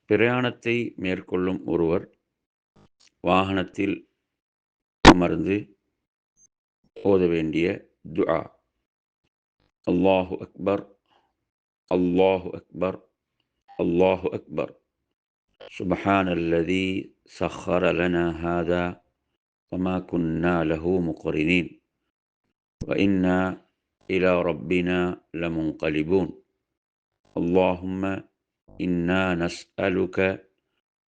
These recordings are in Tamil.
பிரயாணத்தை மேற்கொள்ளும் ஒருவர் வாகனத்தில் அமர்ந்து ஓத வேண்டிய துஆ. அல்லாஹு அக்பர், அல்லாஹு அக்பர், அல்லாஹு அக்பர். சுப்ஹானல்லதீ சஹ்ஹர லனா ஹாதா வமா குன்னா லஹு முக்ரினீன் வ இன்னா இலா ரப்பினா லமுன்கலிபூன். அல்லாஹும்ம இன்னா நஸ்அலுக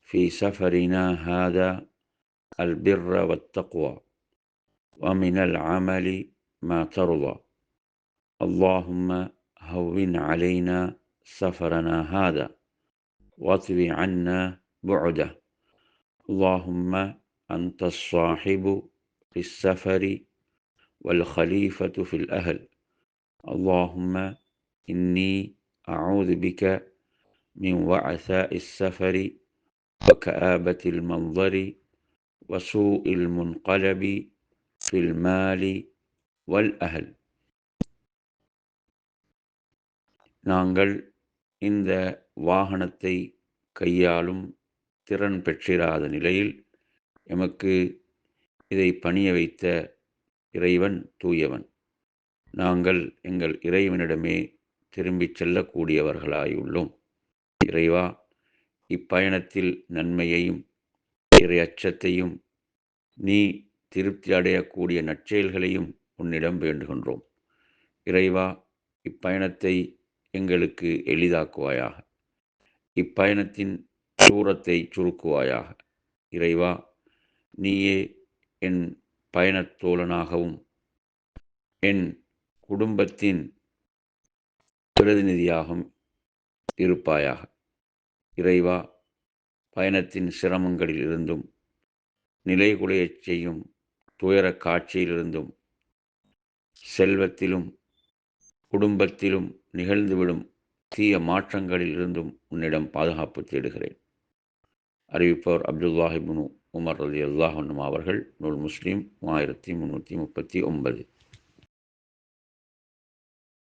في سفرنا هذا البر والتقوى ومن العمل ما ترضى. اللهم هون علينا سفرنا هذا واطو عنا بعده. اللهم أنت الصاحب في السفر والخليفة في الأهل. اللهم إني أعوذ بك من وعثاء السفر وكآبة المنظر وسوء المنقلب في المال والأهل. நாங்கள் இந்த வாகனத்தை கையாளும் திறன் பெற்றிராத நிலையில் எமக்கு இதை பணிய வைத்த இறைவன் தூயவன். நாங்கள் எங்கள் இறைவனிடமே திரும்பிச் செல்லக்கூடியவர்களாயுள்ளோம். இறைவா, இப்பயணத்தில் நன்மையையும் இறை அச்சத்தையும் நீ திருப்தி அடையக்கூடிய நற்செயல்களையும் உன்னிடம் வேண்டுகின்றோம். இறைவா, இப்பயணத்தை எங்களுக்கு எளிதாக்குவாயாக. இப்பயணத்தின் தூரத்தை சுருக்குவாயாக. இறைவா, நீயே என் பயணத் தோழனாகவும் என் குடும்பத்தின் பிரதிநிதியாகவும் இருப்பாயாக. இறைவா, பயணத்தின் சிரமங்களில் இருந்தும் நிலைகுலையச் செய்யும் துயர காட்சியிலிருந்தும் செல்வத்திலும் குடும்பத்திலும் நிகழ்ந்துவிடும் தீய மாற்றங்களில் இருந்தும் உன்னிடம் பாதுகாப்பு தேடுகிறேன். அறிவிப்பவர் அப்துல்லாஹ் இப்னு உமர் ரலியல்லாஹு அன்ஹு அவர்கள். நூல் முஸ்லிம் 1339.